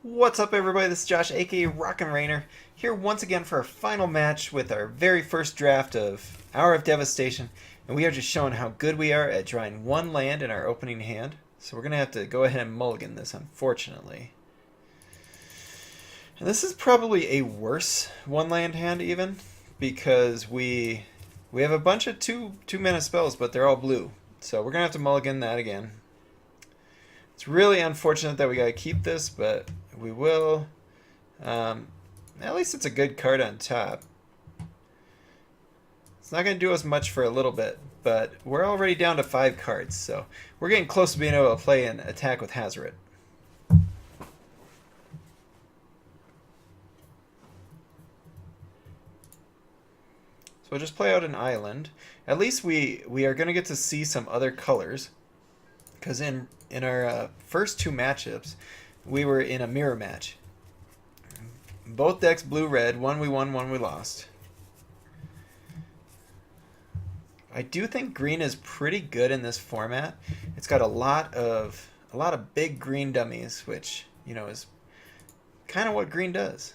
What's up, everybody? This is Josh, aka RockinRaynor, here once again for our final match with our very first draft of Hour of Devastation, and we are just showing how good we are at drawing one land in our opening hand. So we're going to have to go ahead and mulligan this, unfortunately. And this is probably a worse one land hand even, because we have a bunch of two mana spells, but they're all blue. So we're going to have to mulligan that again. It's really unfortunate that we got to keep this, but we will. At least it's a good card on top. It's not going to do us much for a little bit, but we're already down to 5 cards, so we're getting close to being able to play an attack with Hazoret. So we'll just play out an island. At least we are going to get to see some other colors, because in our first 2 matchups, we were in a mirror match. Both decks blue-red. One we won, one we lost. I do think green is pretty good in this format. It's got a lot of big green dummies, which, you know, is kind of what green does.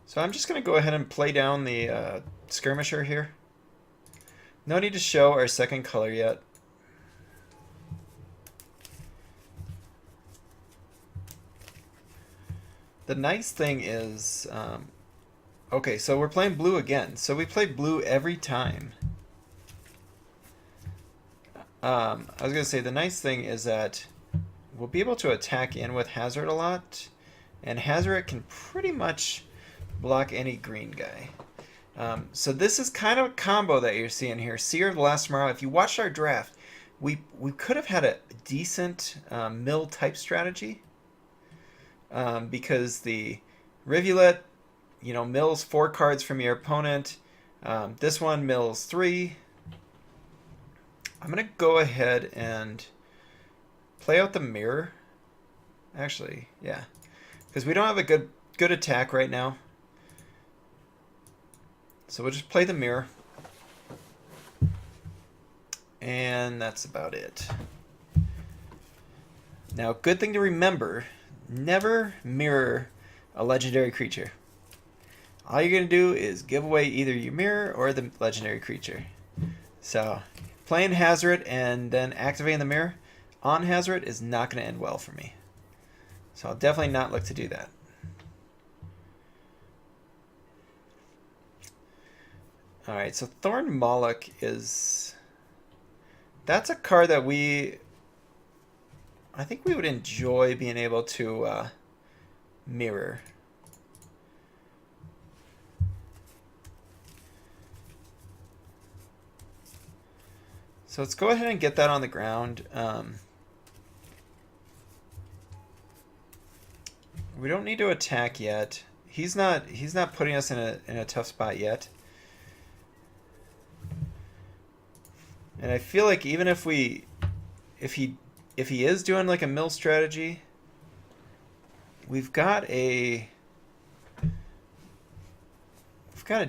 So I'm just going to go ahead and play down the skirmisher here. No need to show our second color yet. The nice thing is, okay, so we're playing blue again. So we play blue every time. I was going to say the nice thing is that we'll be able to attack in with Hazoret a lot. And Hazoret can pretty much block any green guy. So this is kind of a combo that you're seeing here. Seer of the Last Tomorrow. If you watched our draft, we could have had a decent mill type strategy, because the Rivulet, you know, mills 4 cards from your opponent. This one mills 3. I'm gonna go ahead and play out the mirror. Actually, yeah, because we don't have a good attack right now. So we'll just play the mirror. And that's about it. Now, good thing to remember, never mirror a legendary creature. All you're going to do is give away either your mirror or the legendary creature. So, playing Hazoret and then activating the mirror on Hazoret is not going to end well for me. So I'll definitely not look to do that. Alright, so Thorn Moloch is... That's a card that I think we would enjoy being able to mirror. So let's go ahead and get that on the ground. We don't need to attack yet. He's not putting us in a tough spot yet. And I feel like even if he is doing like a mill strategy, we've got a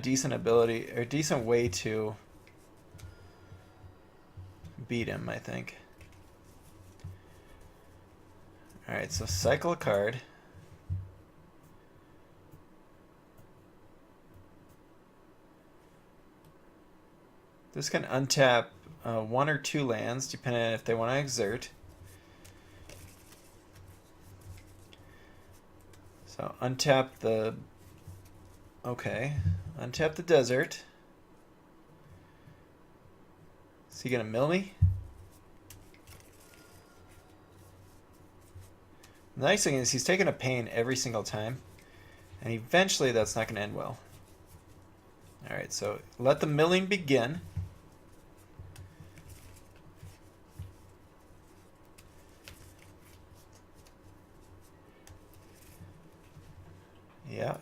decent ability or decent way to beat him, I think. All right, so cycle a card. This can untap 1 or 2 lands, depending on if they want to exert. So untap the... Okay. Untap the desert. Is he going to mill me? The nice thing is he's taking a pain every single time. And eventually that's not going to end well. Alright, so let the milling begin.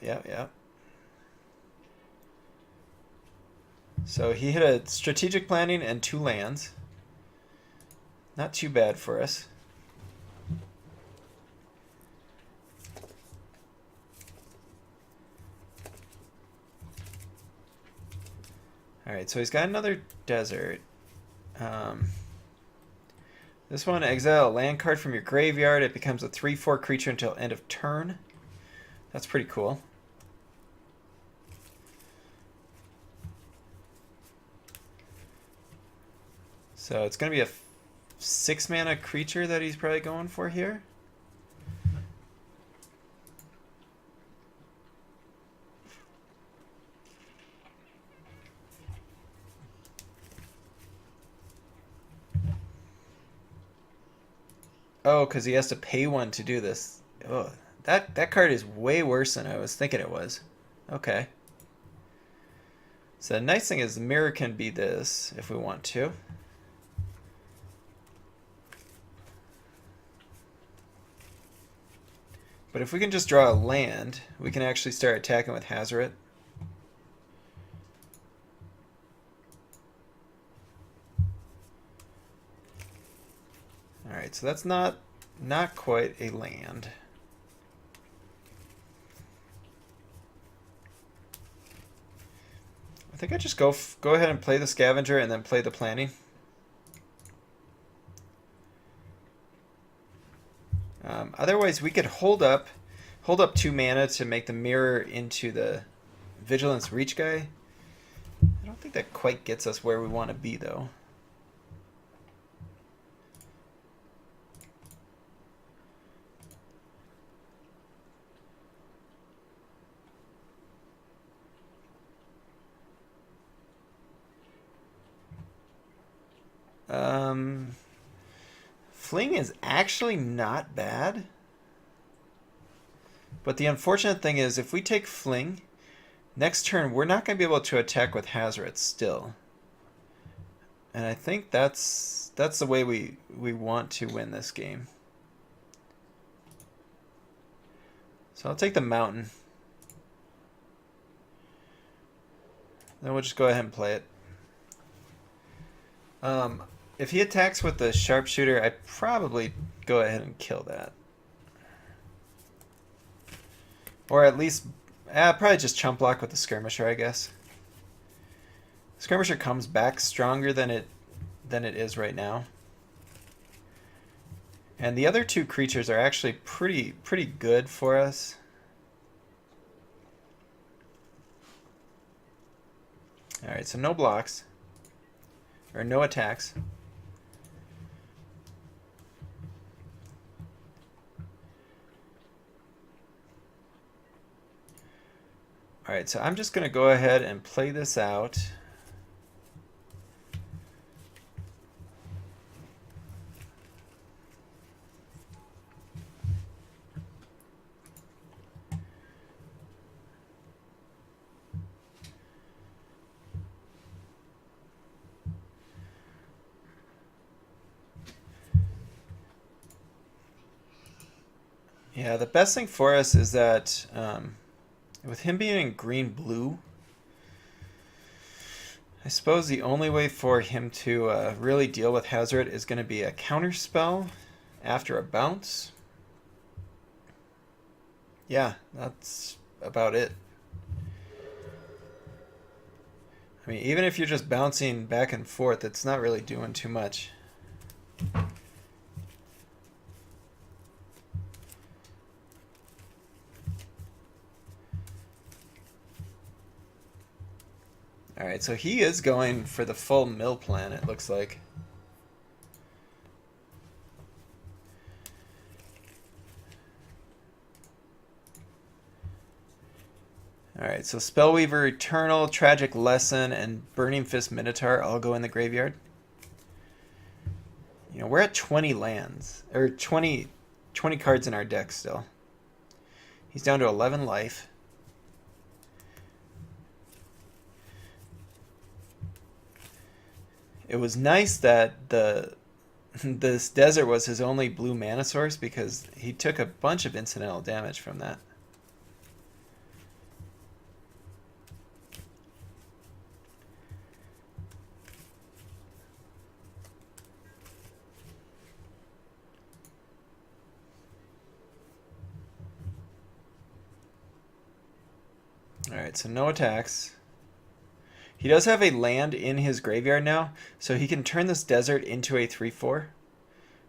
Yeah. So he hit a strategic planning and 2 lands. Not too bad for us. Alright, so he's got another desert. This one, exile a land card from your graveyard. It becomes a 3/4 creature until end of turn. That's pretty cool. So it's going to be a 6-mana creature that he's probably going for here. Oh, because he has to pay one to do this. Oh, that card is way worse than I was thinking it was. Okay. So the nice thing is the mirror can be this if we want to. But if we can just draw a land, we can actually start attacking with Hazoret. Alright, so that's not quite a land. I think I just go ahead and play the Scavenger and then play the Planning. Otherwise, we could hold up 2 mana to make the mirror into the Vigilance Reach guy. I don't think that quite gets us where we want to be, though. Fling is actually not bad. But the unfortunate thing is, if we take Fling, next turn we're not going to be able to attack with Hazoret still. And I think that's the way we want to win this game. So I'll take the Mountain. Then we'll just go ahead and play it. If he attacks with the Sharpshooter, I'd probably go ahead and kill that. Or at least, probably just chump block with the Skirmisher, I guess. Skirmisher comes back stronger than it is right now. And the other 2 creatures are actually pretty good for us. Alright, so no blocks. Or no attacks. Alright, so I'm just going to go ahead and play this out. Yeah, the best thing for us is that with him being in green-blue, I suppose the only way for him to really deal with Hazoret is going to be a counter spell after a bounce. Yeah, that's about it. I mean, even if you're just bouncing back and forth, it's not really doing too much. Alright, so he is going for the full mill plan, it looks like. Alright, so Spellweaver Eternal, Tragic Lesson, and Burning Fist Minotaur all go in the graveyard. You know, we're at 20 lands, or 20 cards in our deck still. He's down to 11 life. It was nice that this desert was his only blue mana source because he took a bunch of incidental damage from that. Alright, so no attacks. He does have a land in his graveyard now, so he can turn this desert into a 3/4.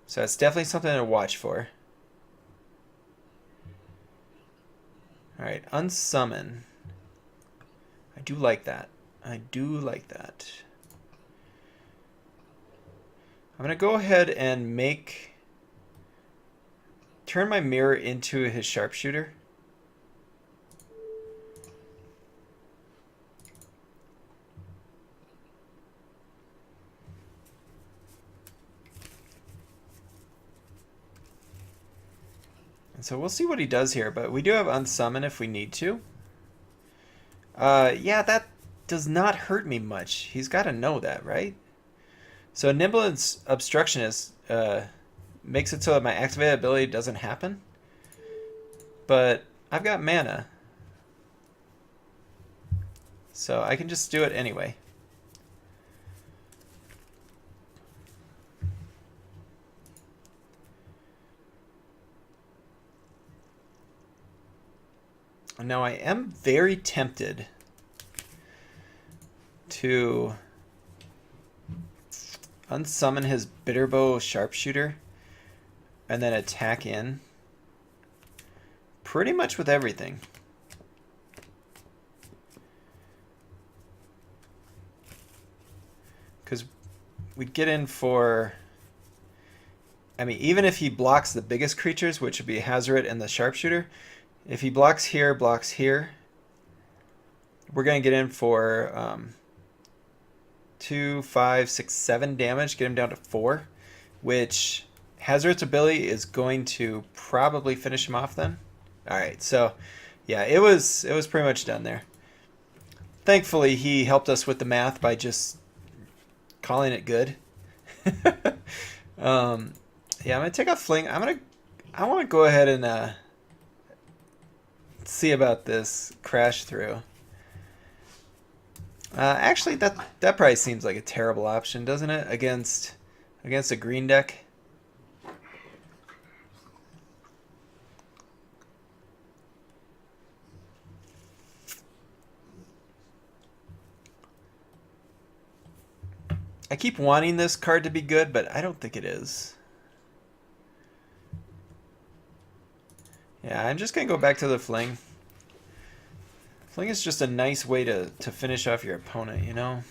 So that's definitely something to watch for. Alright, unsummon. I do like that. I do like that. I'm going to go ahead and turn my mirror into his sharpshooter. And so we'll see what he does here, but we do have unsummon if we need to. Yeah, that does not hurt me much. He's got to know that, right? So Nimble Obstructionist makes it so that my activated ability doesn't happen. But I've got mana. So I can just do it anyway. Now I am very tempted to unsummon his Bitterbow Sharpshooter and then attack in pretty much with everything. Because we'd get in for, I mean, even if he blocks the biggest creatures, which would be Hazoret and the Sharpshooter, if he blocks here, we're going to get in for 2, 5, 6, 7 damage, get him down to 4, which Hazoret's ability is going to probably finish him off then. Alright, so yeah, it was pretty much done there. Thankfully, he helped us with the math by just calling it good. Yeah, I'm going to take a fling. I want to go ahead and see about this crash through. Actually, that probably seems like a terrible option, doesn't it? Against a green deck. I keep wanting this card to be good, but I don't think it is. Yeah, I'm just going to go back to the fling. Fling is just a nice way to finish off your opponent, you know?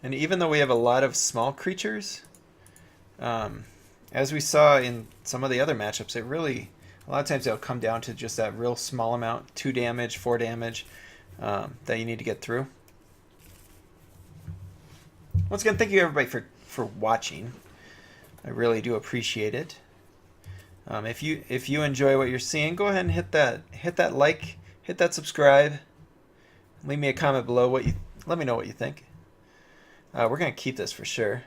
And even though we have a lot of small creatures, as we saw in some of the other matchups, it really, a lot of times it'll come down to just that real small amount, 2 damage, 4 damage, that you need to get through. Once again, thank you everybody for watching. I really do appreciate it. If you enjoy what you're seeing, go ahead and hit that like, hit that subscribe. Leave me a comment below let me know what you think. We're gonna keep this for sure.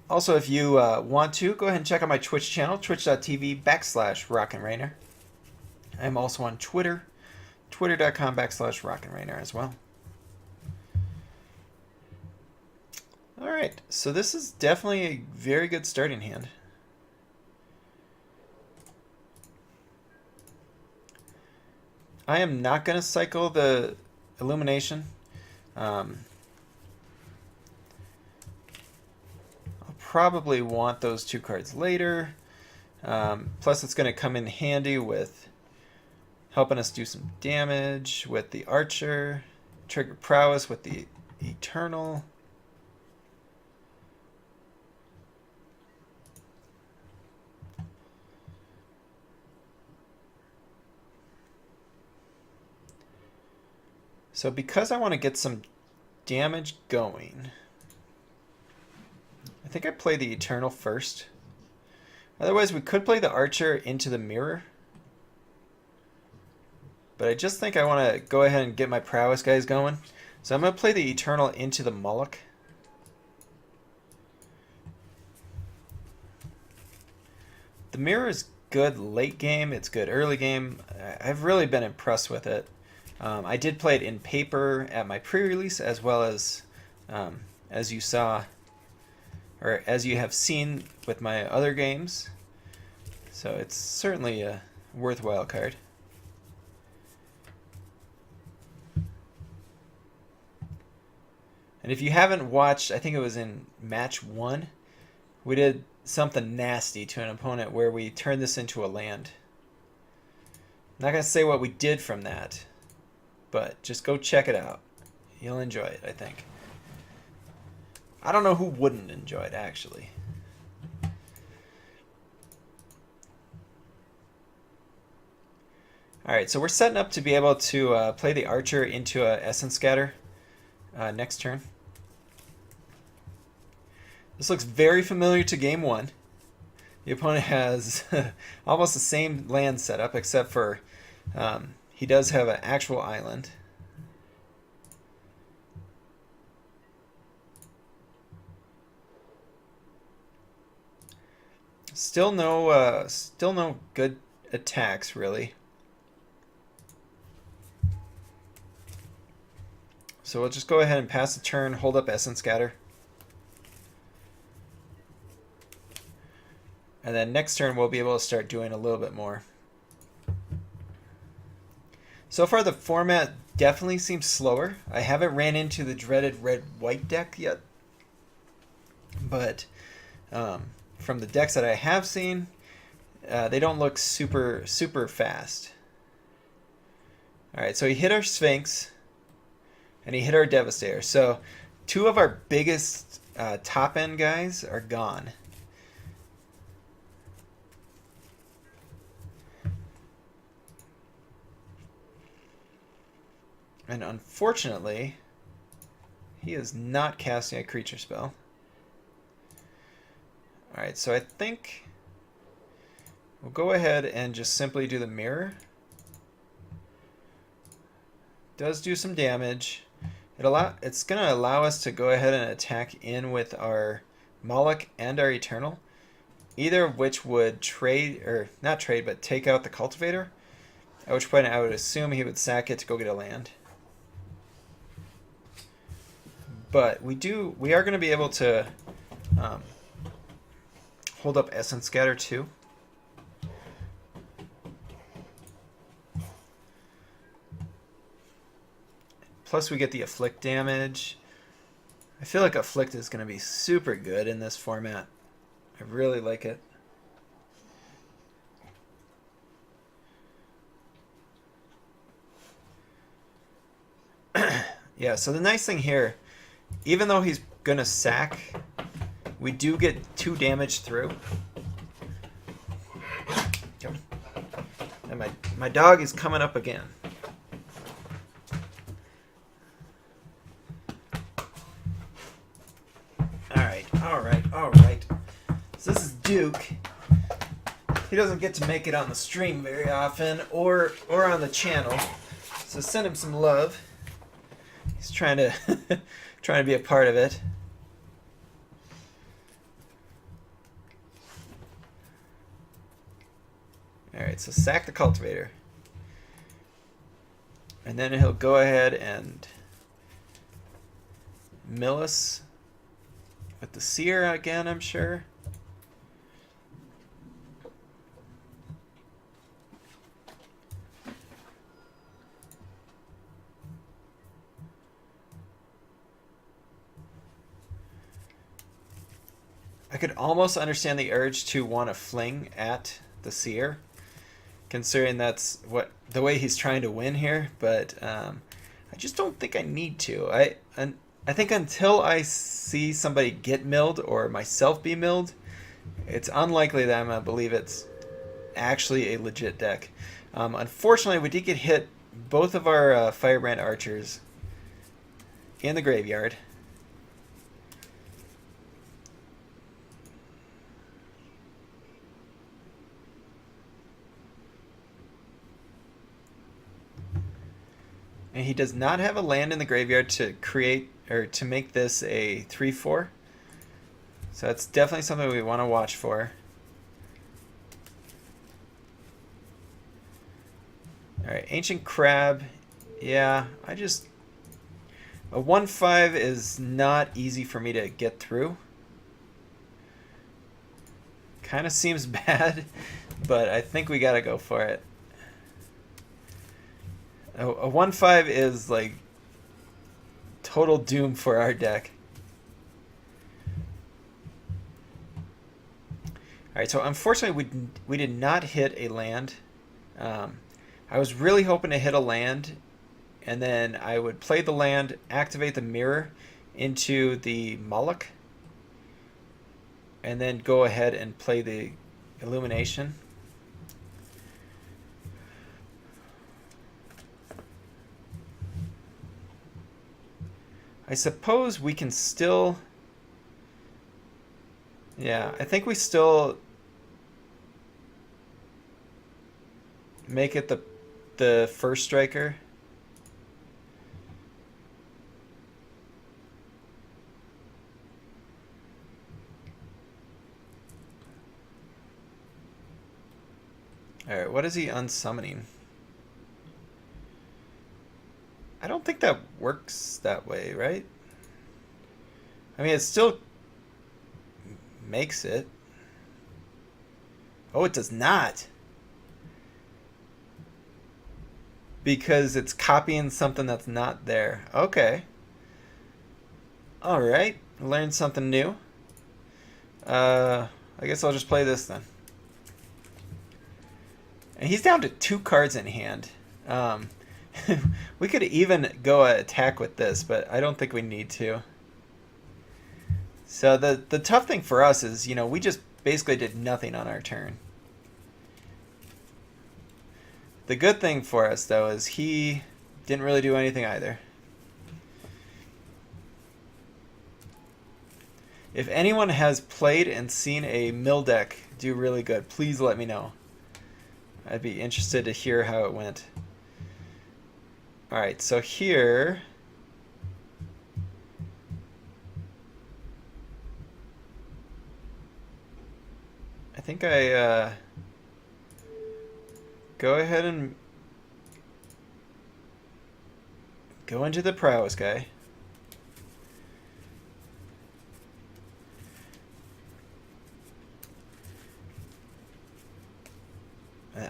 Also, if you want to, go ahead and check out my Twitch channel, twitch.tv/RockinRaynor. I'm also on Twitter, twitter.com/RockinRaynor as well. Alright, so this is definitely a very good starting hand. I am not going to cycle the Illumination. I'll probably want those 2 cards later. Plus it's going to come in handy with helping us do some damage with the Archer, trigger prowess with the Eternal. So because I want to get some damage going, I think I play the Eternal first. Otherwise, we could play the Archer into the Mirror. But I just think I want to go ahead and get my prowess guys going. So I'm going to play the Eternal into the Moloch. The Mirror is good late game. It's good early game. I've really been impressed with it. I did play it in paper at my pre-release, as well as you saw, or as you have seen with my other games. So it's certainly a worthwhile card. And if you haven't watched, I think it was in match 1, we did something nasty to an opponent where we turned this into a land. I'm not going to say what we did from that, but just go check it out. You'll enjoy it, I think. I don't know who wouldn't enjoy it, actually. Alright, so we're setting up to be able to play the Archer into a Essence Scatter next turn. This looks very familiar to game 1. The opponent has almost the same land setup, except for he does have an actual island. Still no good attacks, really. So we'll just go ahead and pass the turn, hold up Essence Scatter. And then next turn we'll be able to start doing a little bit more. So far the format definitely seems slower. I haven't ran into the dreaded red-white deck yet. But from the decks that I have seen, they don't look super fast. Alright, so he hit our Sphinx. And he hit our Devastator. So 2 of our biggest top-end guys are gone. And unfortunately, he is not casting a creature spell. Alright, so I think we'll go ahead and just simply do the mirror. Does do some damage. It's going to allow us to go ahead and attack in with our Moloch and our Eternal. Either of which would trade, or not trade, but take out the Cultivator. At which point I would assume he would sack it to go get a land. But we are going to be able to hold up Essence Scatter too. Plus we get the Afflict damage. I feel like Afflict is going to be super good in this format. I really like it. Yeah, so the nice thing here, even though he's going to sack, we do get 2 damage through. And my dog is coming up again. Alright. So this is Duke. He doesn't get to make it on the stream very often or on the channel. So send him some love. He's trying to be a part of it. Alright, so sack the Cultivator. And then he'll go ahead and mill us with the Seer again, I'm sure. I could almost understand the urge to want to fling at the Seer, considering that's the way he's trying to win here, but I just don't think I need to. I think until I see somebody get milled or myself be milled, it's unlikely that I'm going to believe it's actually a legit deck. Unfortunately, we did get hit both of our Firebrand Archers in the graveyard. And he does not have a land in the graveyard to create or to make this a 3/4. So that's definitely something we want to watch for. Alright, Ancient Crab. Yeah, a 1/5 is not easy for me to get through. Kind of seems bad, but I think we gotta go for it. A 1/5 is like total doom for our deck. Alright, so unfortunately we did not hit a land. I was really hoping to hit a land, and then I would play the land, activate the mirror into the Moloch, and then go ahead and play the illumination. I suppose we can still... Yeah, I think we still make it the first striker. Alright, what is he unsummoning? I don't think that works that way, right? I mean, it still makes it. Oh, it does not. Because it's copying something that's not there. Okay. Alright, learned something new. I guess I'll just play this then. And he's down to 2 cards in hand. We could even go attack with this, but I don't think we need to. So the tough thing for us is, you know, we just basically did nothing on our turn. The good thing for us, though, is he didn't really do anything either. If anyone has played and seen a mill deck do really good, please let me know. I'd be interested to hear how it went. Alright, so here... I think I go ahead and go into the prowess guy.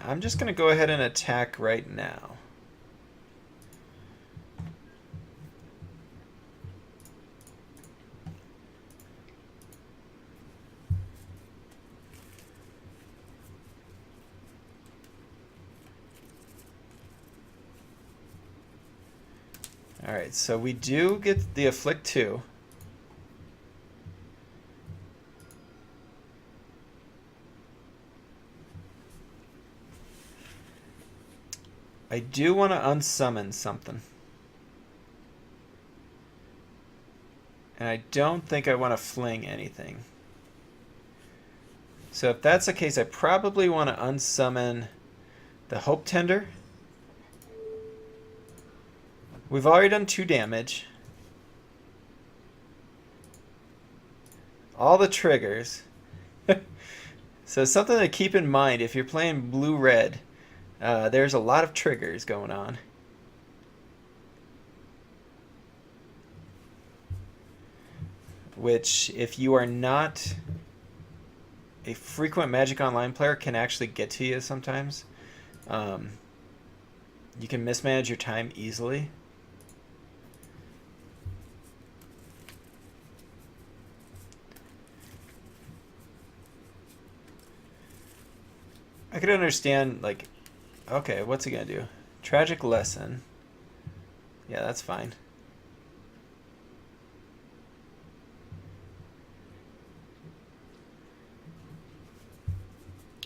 I'm just going to go ahead and attack right now. Alright, so we do get the Afflict 2. I do want to unsummon something. And I don't think I want to fling anything. So if that's the case, I probably want to unsummon the Hope Tender. We've already done 2 damage. All the triggers. So something to keep in mind if you're playing blue-red. There's a lot of triggers going on. Which, if you are not a frequent Magic Online player, can actually get to you sometimes. You can mismanage your time easily. I could understand, like, okay, what's he gonna do? Tragic Lesson. Yeah, that's fine.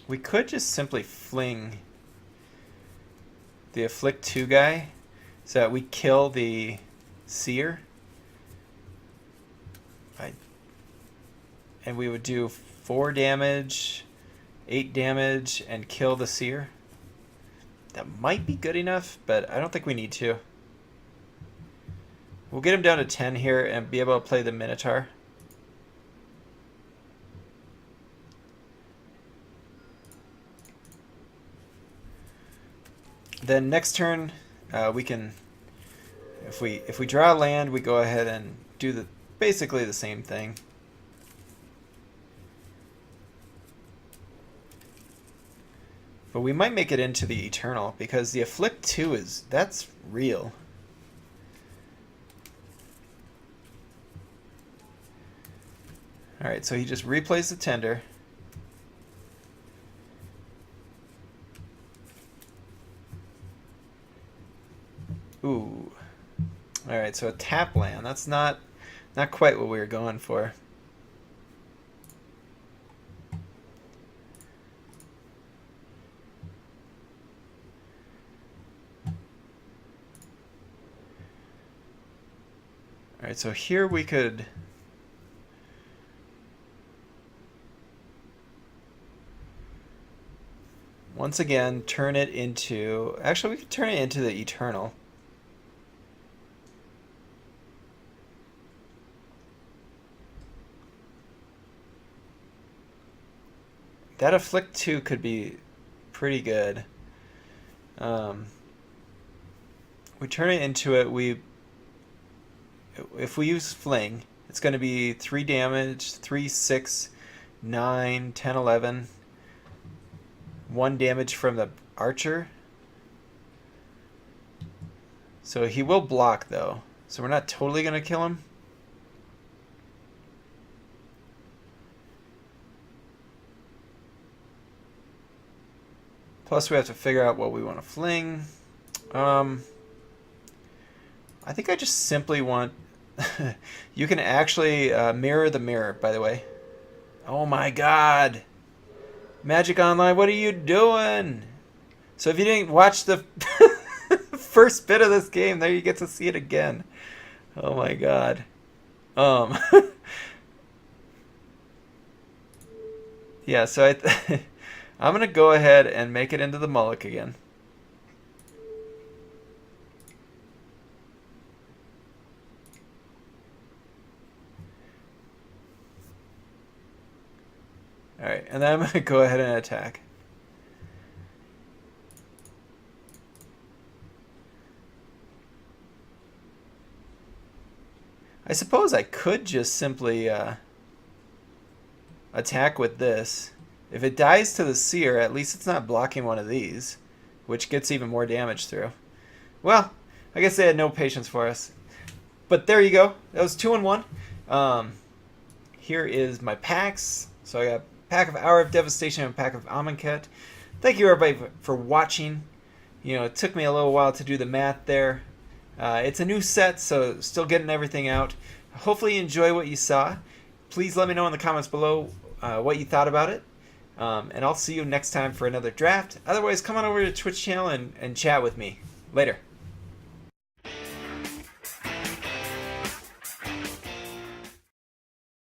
We could just simply fling the Afflict 2 guy so that we kill the Seer. And we would do 4 damage, 8 damage, and kill the Seer. That might be good enough, but I don't think we need to. We'll get him down to 10 here and be able to play the Minotaur. Then next turn, we can, if we draw a land, we go ahead and do basically the same thing. But we might make it into the Eternal because the Afflict 2 that's real. Alright, so he just replays the Tender. Ooh. Alright, so a tap land. That's not quite what we were going for. Alright, so here we could... once again, turn it into... actually, we could turn it into the Eternal. That Afflict 2 could be pretty good. We turn it into it, if we use Fling, it's going to be 3 damage, 3, 6, 9, 10, 11. 1 damage from the Archer. So he will block, though. So we're not totally going to kill him. Plus we have to figure out what we want to fling. I think I just simply want... you can actually mirror the mirror, by the way. Oh my god! Magic Online, what are you doing? So if you didn't watch the first bit of this game, there you get to see it again. Oh my god. Yeah, so I'm going to go ahead and make it into the Mullick again. Alright, and then I'm going to go ahead and attack. I suppose I could just simply attack with this. If it dies to the Seer, at least it's not blocking one of these, which gets even more damage through. Well, I guess they had no patience for us. But there you go. That was 2 in 1. Here is my packs. So I got a pack of Hour of Devastation and a pack of Amonkhet. Thank you everybody for watching. You know, it took me a little while to do the math there. It's a new set, so still getting everything out. Hopefully you enjoy what you saw. Please let me know in the comments below what you thought about it. And I'll see you next time for another draft. Otherwise, come on over to the Twitch channel and chat with me. Later.